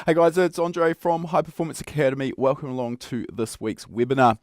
Hey guys, it's Andre from High Performance Academy. Welcome along to this week's webinar.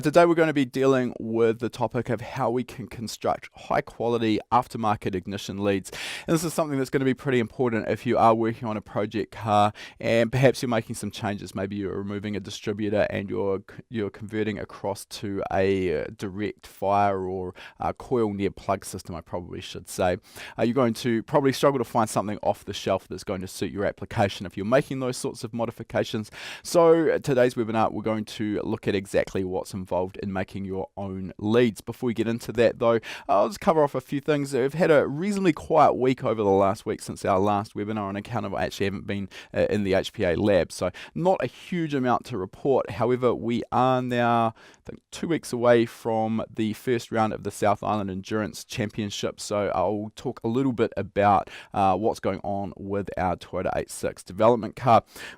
Today we're going to be dealing with the topic of how we can construct high quality aftermarket ignition leads. And this is something that's going to be pretty important if you are working on a project car and perhaps you're making some changes. Maybe you're removing a distributor and you're converting across to a direct fire or coil near plug system, I probably should say. You're going to probably struggle to find something off the shelf that's going to suit your application if you're making those sorts of modifications. So today's webinar, we're going to look at exactly what's involved in making your own leads. Before we get into that though, I'll just cover off a few things. We've had a reasonably quiet week over the last week since our last webinar on account of I actually haven't been in the HPA Labs, so not a huge amount to report. However, we are now, I think, 2 weeks away from the first round of the South Island Endurance Championship, so I'll talk a little bit about what's going on with our Toyota 86 development car.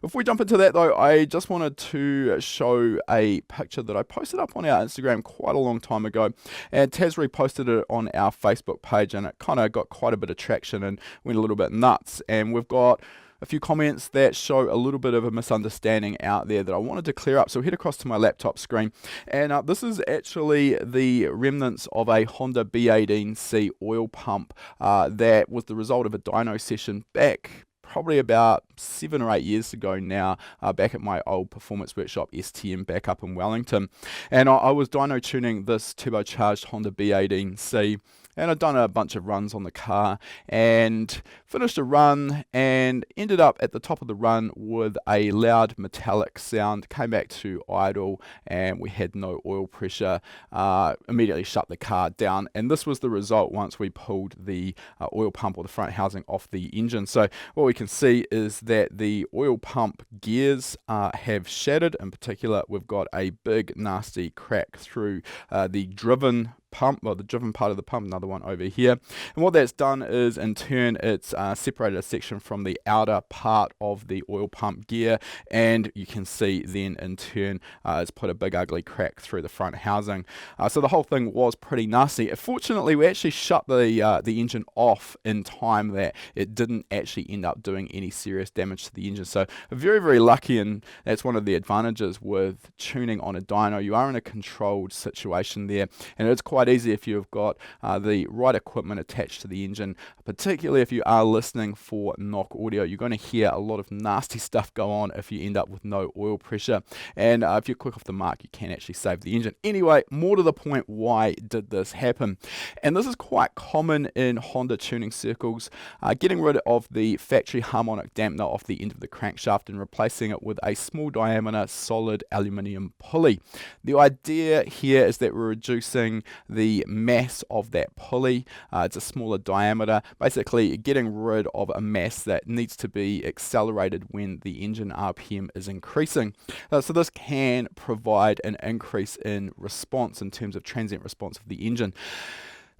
Before we jump into that though, I just wanted to show a picture that I posted up on our Instagram quite a long time ago, and Taz reposted it on our Facebook page, and it kind of got quite a bit of traction and went a little bit nuts. And we've got a few comments that show a little bit of a misunderstanding out there that I wanted to clear up. So head across to my laptop screen, and this is actually the remnants of a Honda B18C oil pump that was the result of a dyno session back probably about 7 or 8 years ago now, back at my old performance workshop STM back up in Wellington. And I was dyno tuning this turbocharged Honda B18C, and I'd done a bunch of runs on the car and finished a run and ended up at the top of the run with a loud metallic sound. Came back to idle and we had no oil pressure. Immediately shut the car down, and this was the result once we pulled the oil pump or the front housing off the engine. So what we can see is that the oil pump gears have shattered. In particular, we've got a big nasty crack through the driven pump, well, the driven part of the pump, another one over here. And what that's done is, in turn, it's separated a section from the outer part of the oil pump gear, and you can see then in turn it's put a big ugly crack through the front housing. So the whole thing was pretty nasty. Fortunately, we actually shut the engine off in time that it didn't actually end up doing any serious damage to the engine. So very, very lucky, and that's one of the advantages with tuning on a dyno. You are in a controlled situation there, and it's quite easy if you've got the right equipment attached to the engine, particularly if you are listening for knock audio. You're going to hear a lot of nasty stuff go on if you end up with no oil pressure, and if you're quick off the mark, you can actually save the engine. Anyway, more to the point, why did this happen? And this is quite common in Honda tuning circles, getting rid of the factory harmonic dampener off the end of the crankshaft and replacing it with a small diameter solid aluminium pulley. The idea here is that we're reducing the mass of that pulley. It's a smaller diameter, basically getting rid of a mass that needs to be accelerated when the engine RPM is increasing. So this can provide an increase in response in terms of transient response of the engine.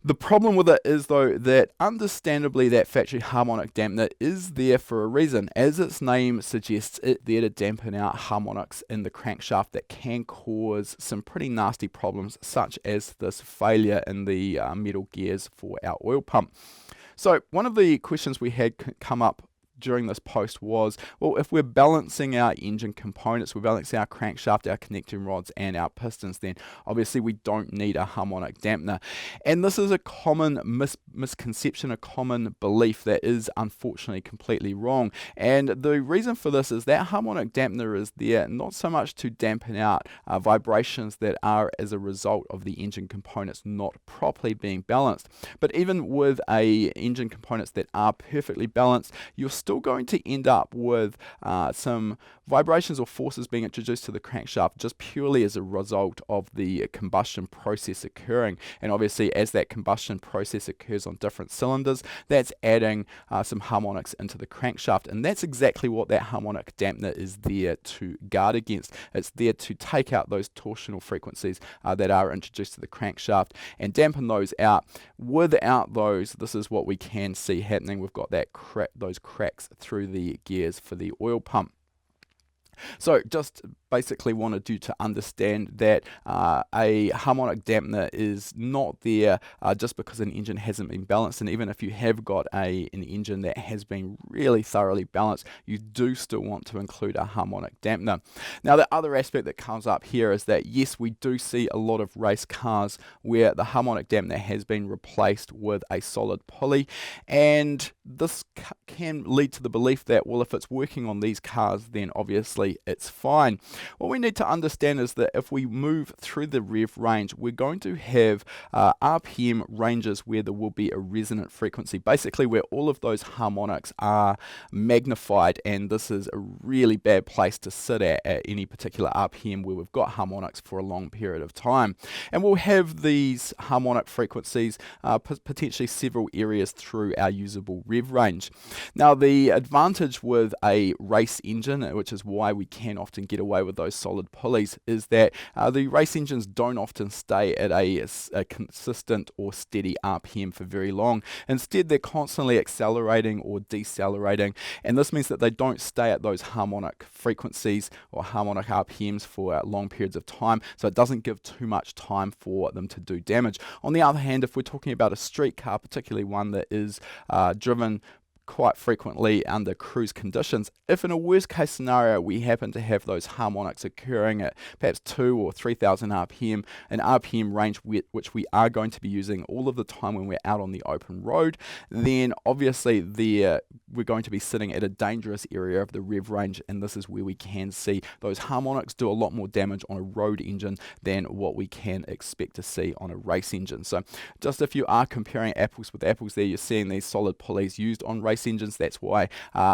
The problem with it is, though, that understandably that factory harmonic dampener is there for a reason. As its name suggests, it's there to dampen out harmonics in the crankshaft that can cause some pretty nasty problems, such as this failure in the metal gears for our oil pump. So one of the questions we had come up during this post was, well, if we're balancing our engine components, we're balancing our crankshaft, our connecting rods and our pistons, then obviously we don't need a harmonic dampener. And this is a common misconception, a common belief that is unfortunately completely wrong. And the reason for this is that harmonic dampener is there not so much to dampen out vibrations that are as a result of the engine components not properly being balanced, but even with engine components that are perfectly balanced, you're still going to end up with some vibrations or forces being introduced to the crankshaft just purely as a result of the combustion process occurring. And obviously, as that combustion process occurs on different cylinders, that's adding some harmonics into the crankshaft, and that's exactly what that harmonic dampener is there to guard against. It's there to take out those torsional frequencies that are introduced to the crankshaft and dampen those out. Without those, this is what we can see happening. We've got that those cracks through the gears for the oil pump. So just basically wanted you to understand that a harmonic dampener is not there just because an engine hasn't been balanced, and even if you have got an engine that has been really thoroughly balanced, you do still want to include a harmonic dampener. Now, the other aspect that comes up here is that yes, we do see a lot of race cars where the harmonic dampener has been replaced with a solid pulley, and this can lead to the belief that, well, if it's working on these cars, then obviously it's fine. What we need to understand is that if we move through the rev range, we're going to have RPM ranges where there will be a resonant frequency, basically where all of those harmonics are magnified, and this is a really bad place to sit at any particular RPM where we've got harmonics for a long period of time. And we'll have these harmonic frequencies potentially several areas through our usable rev range. Now, the advantage with a race engine, which is why we can often get away with those solid pulleys, is that the race engines don't often stay at a consistent or steady RPM for very long. Instead, they're constantly accelerating or decelerating, and this means that they don't stay at those harmonic frequencies or harmonic RPMs for long periods of time, so it doesn't give too much time for them to do damage. On the other hand, if we're talking about a street car, particularly one that is driven quite frequently under cruise conditions, if in a worst case scenario we happen to have those harmonics occurring at perhaps 2 or 3,000 RPM, an RPM range which we are going to be using all of the time when we're out on the open road, then obviously we're going to be sitting at a dangerous area of the rev range, and this is where we can see those harmonics do a lot more damage on a road engine than what we can expect to see on a race engine. So just if you are comparing apples with apples there, you're seeing these solid pulleys used on race engines. That's why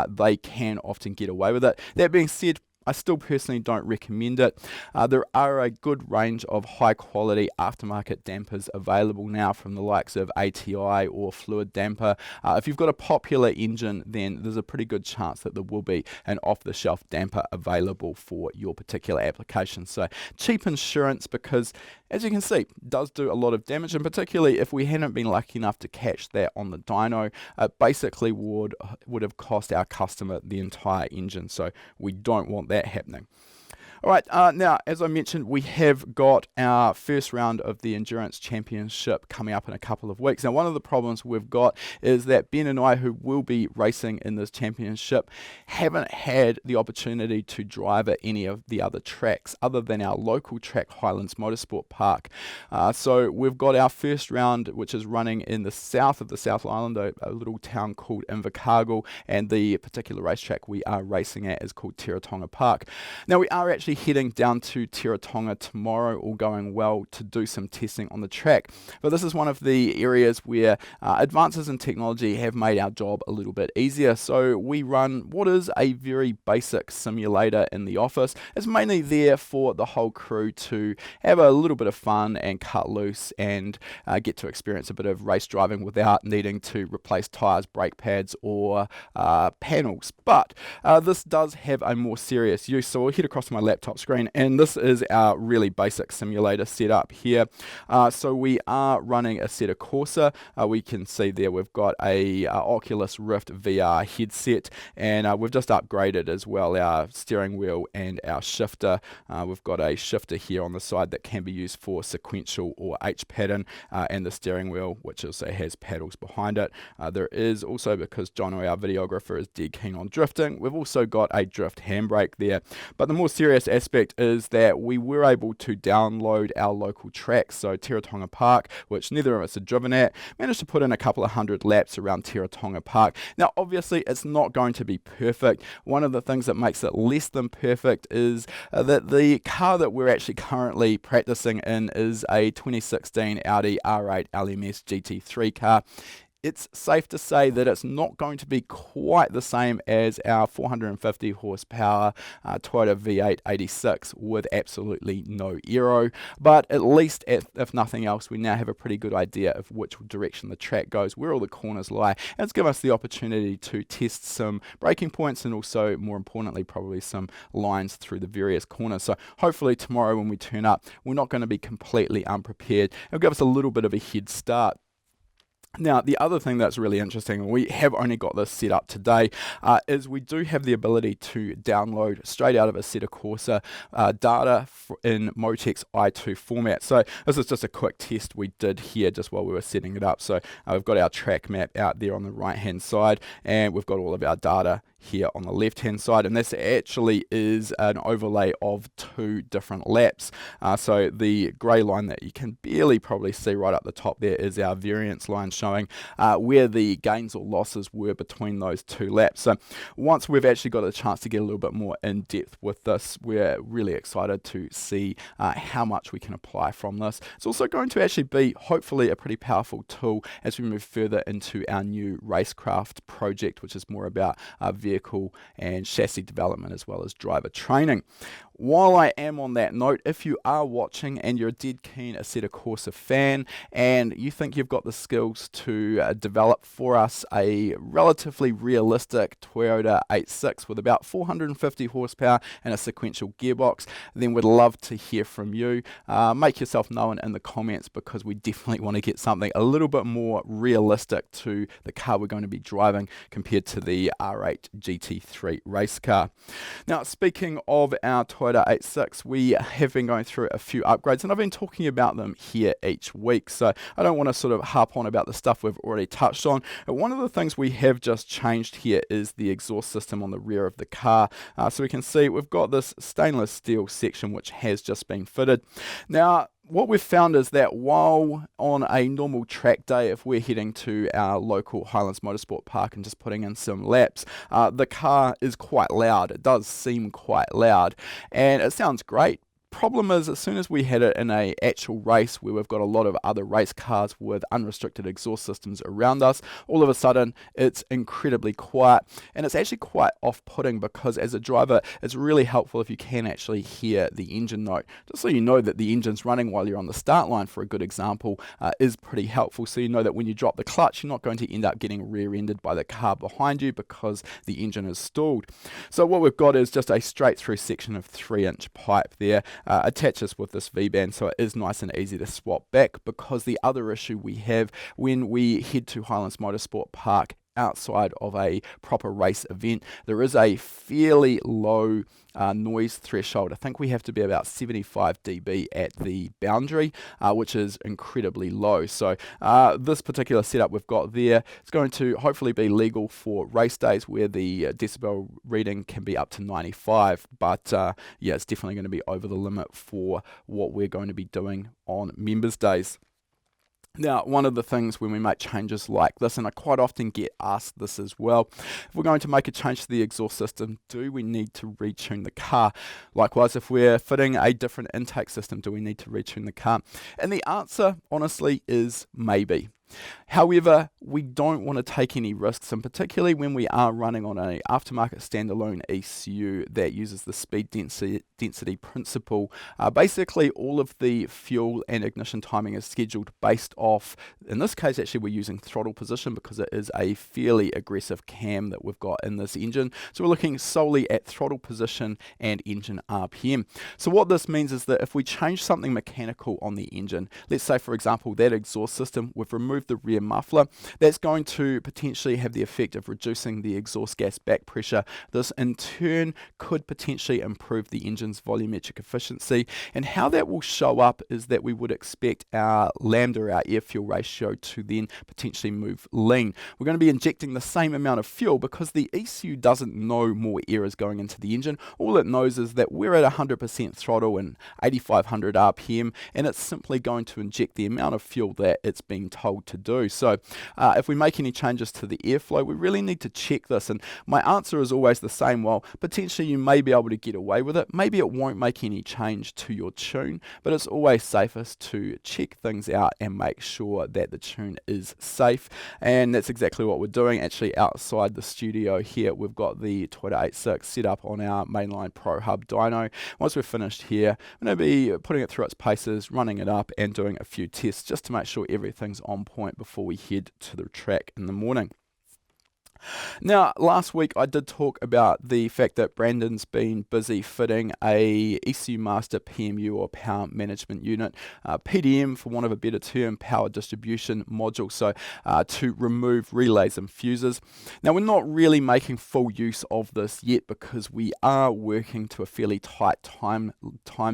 they can often get away with it. That being said, I still personally don't recommend it. There are a good range of high quality aftermarket dampers available now from the likes of ATI or Fluid Damper. If you've got a popular engine, then there's a pretty good chance that there will be an off-the-shelf damper available for your particular application. So cheap insurance, because as you can see, it does do a lot of damage, and particularly if we hadn't been lucky enough to catch that on the dyno, it basically would have cost our customer the entire engine. So we don't want that happening. All right, now, as I mentioned, we have got our first round of the Endurance Championship coming up in a couple of weeks. Now, one of the problems we've got is that Ben and I, who will be racing in this championship, haven't had the opportunity to drive at any of the other tracks other than our local track, Highlands Motorsport Park. So we've got our first round, which is running in the south of the South Island, a little town called Invercargill, and the particular racetrack we are racing at is called Teretonga Park. Now, we are actually heading down to Teretonga tomorrow, all going well, to do some testing on the track. But this is one of the areas where advances in technology have made our job a little bit easier. So we run what is a very basic simulator in the office. It's mainly there for the whole crew to have a little bit of fun and cut loose and get to experience a bit of race driving without needing to replace tyres, brake pads or panels. But this does have a more serious use. So we'll head across to my laptop screen, and this is our really basic simulator setup here. So we are running a Assetto Corsa. We can see there we've got a Oculus Rift VR headset, and we've just upgraded as well our steering wheel and our shifter. We've got a shifter here on the side that can be used for sequential or H pattern, and the steering wheel, which also has paddles behind it. There is also, because Jono, our videographer, is dead keen on drifting, we've also got a drift handbrake there. But the more serious aspect is that we were able to download our local tracks. So Teretonga Park, which neither of us had driven at, managed to put in a couple of hundred laps around Teretonga Park. Now, obviously, it's not going to be perfect. One of the things that makes it less than perfect is that the car that we're actually currently practicing in is a 2016 Audi R8 LMS GT3 car. It's safe to say that it's not going to be quite the same as our 450 horsepower Toyota V8 86 with absolutely no aero, but at least, if nothing else, we now have a pretty good idea of which direction the track goes, where all the corners lie, and it's given us the opportunity to test some braking points and also, more importantly, probably some lines through the various corners. So hopefully tomorrow when we turn up, we're not going to be completely unprepared. It'll give us a little bit of a head start. Now, the other thing that's really interesting, and we have only got this set up today, is we do have the ability to download straight out of Assetto Corsa data in MoTeC's i2 format. So this is just a quick test we did here just while we were setting it up. So we've got our track map out there on the right-hand side, and we've got all of our data here on the left-hand side, and this actually is an overlay of two different laps. So the grey line that you can barely probably see right up the top there is our variance line showing where the gains or losses were between those two laps. So once we've actually got a chance to get a little bit more in depth with this, we're really excited to see how much we can apply from this. It's also going to actually be hopefully a pretty powerful tool as we move further into our new racecraft project, which is more about vehicle and chassis development as well as driver training. While I am on that note, if you are watching and you're a dead keen Assetto Corsa fan and you think you've got the skills to develop for us a relatively realistic Toyota 86 with about 450 horsepower and a sequential gearbox, then we'd love to hear from you. Make yourself known in the comments, because we definitely want to get something a little bit more realistic to the car we're going to be driving compared to the R8 GT3 race car. Now, speaking of our Toyota 86, we have been going through a few upgrades, and I've been talking about them here each week, so I don't want to sort of harp on about the stuff we've already touched on. But one of the things we have just changed here is the exhaust system on the rear of the car. So we can see we've got this stainless steel section which has just been fitted. Now, what we've found is that while on a normal track day, if we're heading to our local Highlands Motorsport Park and just putting in some laps, the car is quite loud. It does seem quite loud, and it sounds great. Problem is, as soon as we had it in a actual race where we've got a lot of other race cars with unrestricted exhaust systems around us, all of a sudden it's incredibly quiet, and it's actually quite off-putting, because as a driver it's really helpful if you can actually hear the engine note, just so you know that the engine's running while you're on the start line, for a good example, is pretty helpful, so you know that when you drop the clutch you're not going to end up getting rear-ended by the car behind you because the engine is stalled. So what we've got is just a straight through section of 3-inch pipe there. Attaches with this V-band, so it is nice and easy to swap back, because the other issue we have when we head to Highlands Motorsport Park outside of a proper race event, there is a fairly low noise threshold. I think we have to be about 75 dB at the boundary, which is incredibly low. So this particular setup we've got there is going to hopefully be legal for race days where the decibel reading can be up to 95, but yeah, it's definitely going to be over the limit for what we're going to be doing on members days. Now, one of the things when we make changes like this, and I quite often get asked this as well, if we're going to make a change to the exhaust system, do we need to retune the car? Likewise, if we're fitting a different intake system, do we need to retune the car? And the answer, honestly, is maybe. However, we don't want to take any risks, and particularly when we are running on an aftermarket standalone ECU that uses the speed density principle. Basically, all of the fuel and ignition timing is scheduled based off, in this case actually we're using throttle position because it is a fairly aggressive cam that we've got in this engine. So we're looking solely at throttle position and engine RPM. So what this means is that if we change something mechanical on the engine, let's say for example that exhaust system, we've removed the rear muffler, that's going to potentially have the effect of reducing the exhaust gas back pressure. This in turn could potentially improve the engine's volumetric efficiency, and how that will show up is that we would expect our lambda, our air fuel ratio, to then potentially move lean. We're going to be injecting the same amount of fuel because the ECU doesn't know more air is going into the engine. All it knows is that we're at 100% throttle and 8500 RPM, and it's simply going to inject the amount of fuel that it's being told to do. So if we make any changes to the airflow, we really need to check this, and my answer is always the same. Well, potentially you may be able to get away with it, maybe it won't make any change to your tune, but it's always safest to check things out and make sure that the tune is safe, and that's exactly what we're doing. Actually, outside the studio here we've got the Toyota 86 set up on our mainline Pro Hub dyno. Once we're finished here, I'm going to be putting it through its paces, running it up and doing a few tests just to make sure everything's on point before we head to the track in the morning. Now, last week I did talk about the fact that Brandon's been busy fitting a ECU Master PMU, or Power Management Unit, PDM for want of a better term, Power Distribution Module, so to remove relays and fuses. Now, we're not really making full use of this yet because we are working to a fairly tight time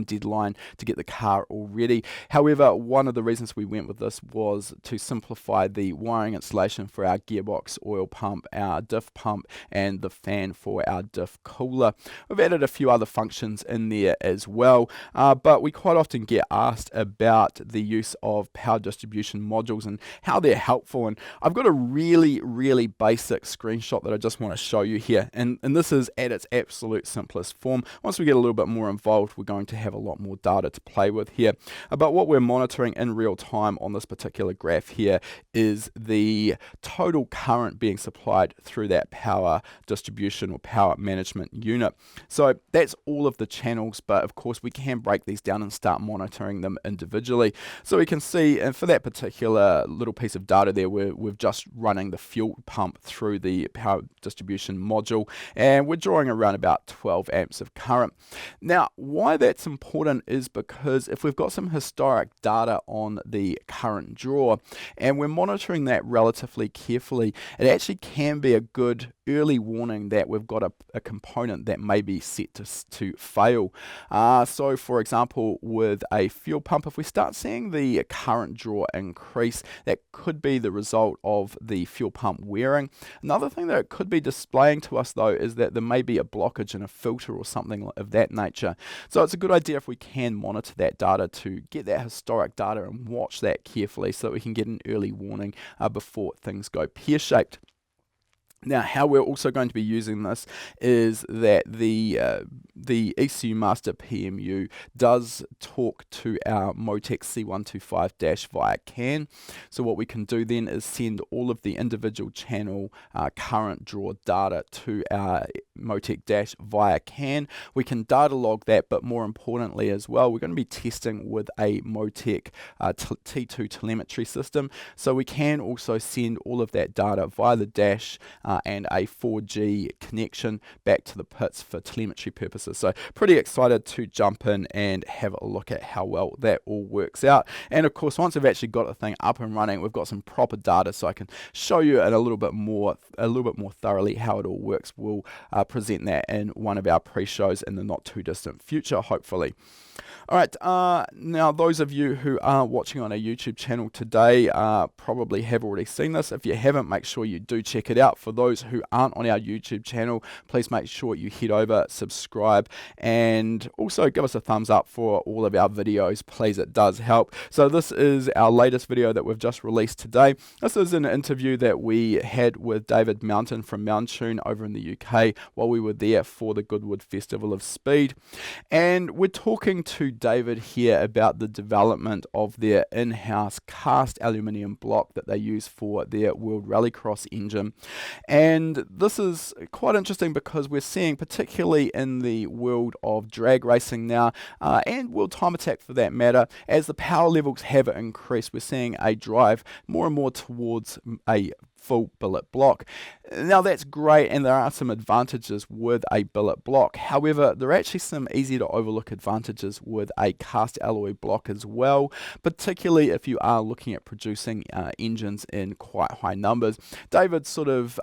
deadline to get the car all ready. However, one of the reasons we went with this was to simplify the wiring installation for our gearbox oil pump, our diff pump, and the fan for our diff cooler. We've added a few other functions in there as well, but we quite often get asked about the use of power distribution modules and how they're helpful, and I've got a really basic screenshot that I just want to show you here, and this is at its absolute simplest form. Once we get a little bit more involved, we're going to have a lot more data to play with here, but what we're monitoring in real time on this particular graph here is the total current being supplied through that power distribution or power management unit. So that's all of the channels, but of course we can break these down and start monitoring them individually. So we can see, and for that particular little piece of data there, we're just running the fuel pump through the power distribution module, and we're drawing around about 12 amps of current. Now, why that's important is because if we've got some historic data on the current draw and we're monitoring that relatively carefully, it actually can be a good early warning that we've got a component that may be set to fail. So for example, with a fuel pump, if we start seeing the current draw increase, that could be the result of the fuel pump wearing. Another thing that it could be displaying to us though is that there may be a blockage in a filter or something of that nature. So it's a good idea if we can monitor that data to get that historic data and watch that carefully so that we can get an early warning before things go pear-shaped. Now, how we're also going to be using this is that the ECU Master PMU does talk to our MoTeC C125- via CAN. So what we can do then is send all of the individual channel current draw data to our MoTeC via CAN. We can data log that, but more importantly as well, we're going to be testing with a MoTeC T2 telemetry system. So we can also send all of that data via the dash and a 4G connection back to the pits for telemetry purposes. So pretty excited to jump in and have a look at how well that all works out. And of course, once we've actually got the thing up and running, we've got some proper data, so I can show you in a little bit more thoroughly how it all works. We'll present that in one of our pre-shows in the not too distant future, hopefully. Alright, now those of you who are watching on our YouTube channel today probably have already seen this. If you haven't, make sure you do check it out. For those who aren't on our YouTube channel, please make sure you head over, subscribe, and also give us a thumbs up for all of our videos, please. It does help. So this is our latest video that we've just released today. This is an interview that we had with David Mountain from Monsoon over in the UK while we were there for the Goodwood Festival of Speed. And we're talking to David here about the development of their in-house cast aluminium block that they use for their World Rallycross engine. And this is quite interesting because we're seeing, particularly in the world of drag racing now, and World Time Attack for that matter, as the power levels have increased, we're seeing a drive more and more towards a full billet block. Now that's great, and there are some advantages with a billet block. However, there are actually some easy to overlook advantages with a cast alloy block as well, particularly if you are looking at producing engines in quite high numbers. David sort of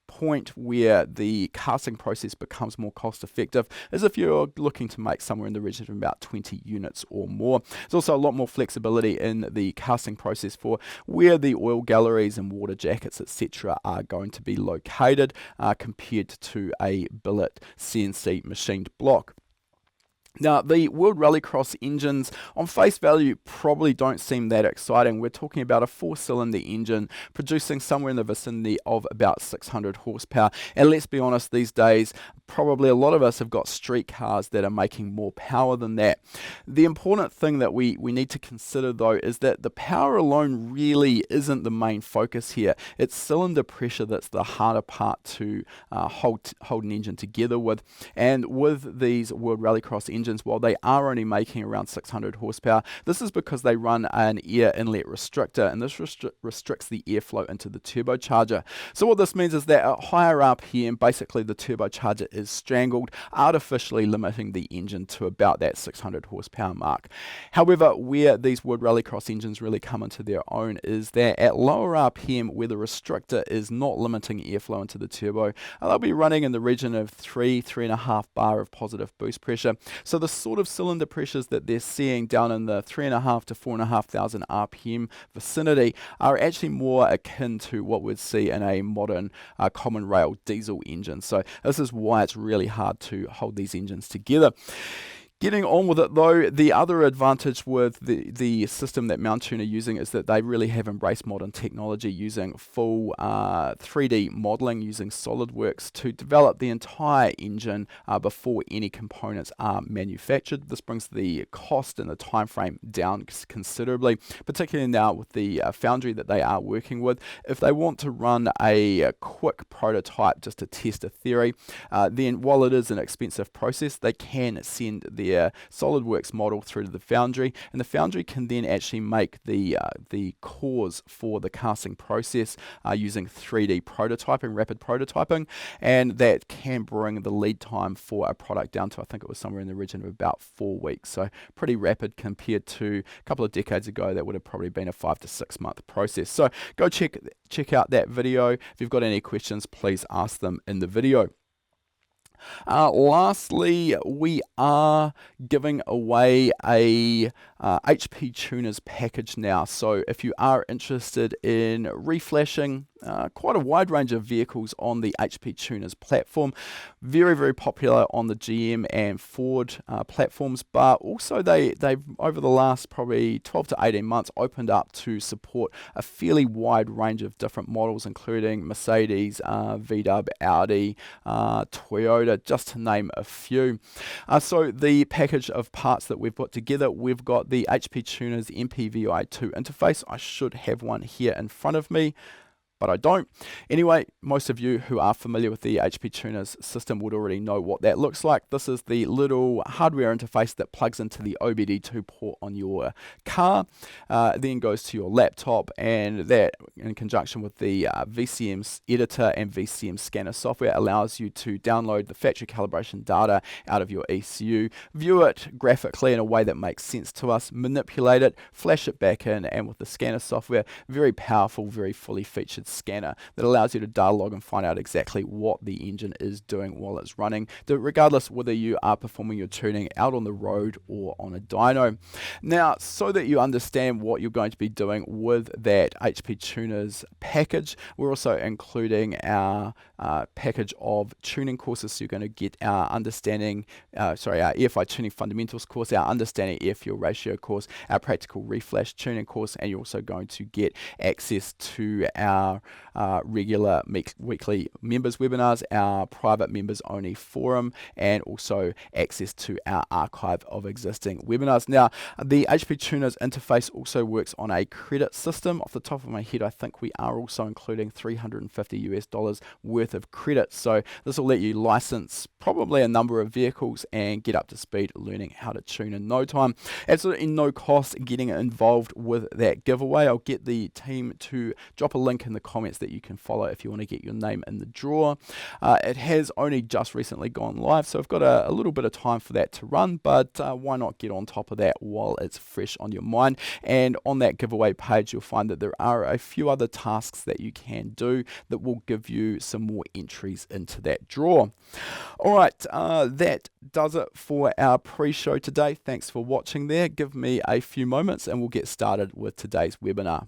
point where the casting process becomes more cost effective is if you're looking to make somewhere in the region of about 20 units or more. There's also a lot more flexibility in the casting process for where the oil galleries and water jackets, etc. are going to be located compared to a billet CNC machined block. Now, the World Rallycross engines on face value probably don't seem that exciting. We're talking about a 4-cylinder engine producing somewhere in the vicinity of about 600 horsepower. And let's be honest, these days, probably a lot of us have got street cars that are making more power than that. The important thing that we need to consider though is that the power alone really isn't the main focus here. It's cylinder pressure that's the harder part to hold an engine together with. And with these World Rallycross engines, engines, while they are only making around 600 horsepower, this is because they run an air inlet restrictor, and this restricts the airflow into the turbocharger. So what this means is that at higher RPM, basically the turbocharger is strangled, artificially limiting the engine to about that 600 horsepower mark. However, where these Wood Rallycross engines really come into their own is that at lower RPM, where the restrictor is not limiting airflow into the turbo, they'll be running in the region of 3.5 bar of positive boost pressure. So the sort of cylinder pressures that they're seeing down in the 3.5 to 4,500 RPM vicinity are actually more akin to what we'd see in a modern common rail diesel engine. So this is why it's really hard to hold these engines together. Getting on with it though, the other advantage with the system that Monsoon are using is that they really have embraced modern technology, using full 3D modeling using SolidWorks to develop the entire engine before any components are manufactured. This brings the cost and the time frame down considerably, particularly now with the foundry that they are working with. If they want to run a quick prototype just to test a theory, then while it is an expensive process, they can send their SolidWorks model through to the foundry, and the foundry can then actually make the cores for the casting process using 3D prototyping, rapid prototyping, and that can bring the lead time for a product down to, I think it was somewhere in the region of about 4 weeks. So pretty rapid compared to a couple of decades ago that would have probably been a 5 to 6 month process. So go check out that video. If you've got any questions, please ask them in the video. Lastly, we are giving away a HP Tuners package now. So if you are interested in reflashing quite a wide range of vehicles on the HP Tuners platform, very, very popular on the GM and Ford platforms, but also they've over the last probably 12 to 18 months opened up to support a fairly wide range of different models, including Mercedes, VW, Audi, Toyota, just to name a few. So the package of parts that we've put together, we've got the HP Tuners MPVI2 interface. I should have one here in front of me, but I don't. Anyway, most of you who are familiar with the HP Tuners system would already know what that looks like. This is the little hardware interface that plugs into the OBD2 port on your car, then goes to your laptop, and that in conjunction with the VCM editor and VCM scanner software allows you to download the factory calibration data out of your ECU, view it graphically in a way that makes sense to us, manipulate it, flash it back in, and with the scanner software, very powerful, very fully featured scanner that allows you to data log and find out exactly what the engine is doing while it's running, regardless whether you are performing your tuning out on the road or on a dyno. Now, so that you understand what you're going to be doing with that HP Tuners package, we're also including our package of tuning courses. So you're going to get our our EFI Tuning Fundamentals course, our Understanding Air Fuel Ratio course, our Practical Reflash Tuning course, and you're also going to get access to our regular weekly members webinars, our private members only forum, and also access to our archive of existing webinars. Now, the HP Tuners interface also works on a credit system. Off the top of my head, I think we are also including $350 worth of credits. So this will let you license probably a number of vehicles and get up to speed learning how to tune in no time. Absolutely no cost getting involved with that giveaway. I'll get the team to drop a link in the comments that you can follow if you want to get your name in the draw. It has only just recently gone live, so I've got a little bit of time for that to run, but why not get on top of that while it's fresh on your mind? And on that giveaway page, you'll find that there are a few other tasks that you can do that will give you some more entries into that draw. All right, that does it for our pre-show today. Thanks for watching there. Give me a few moments and we'll get started with today's webinar.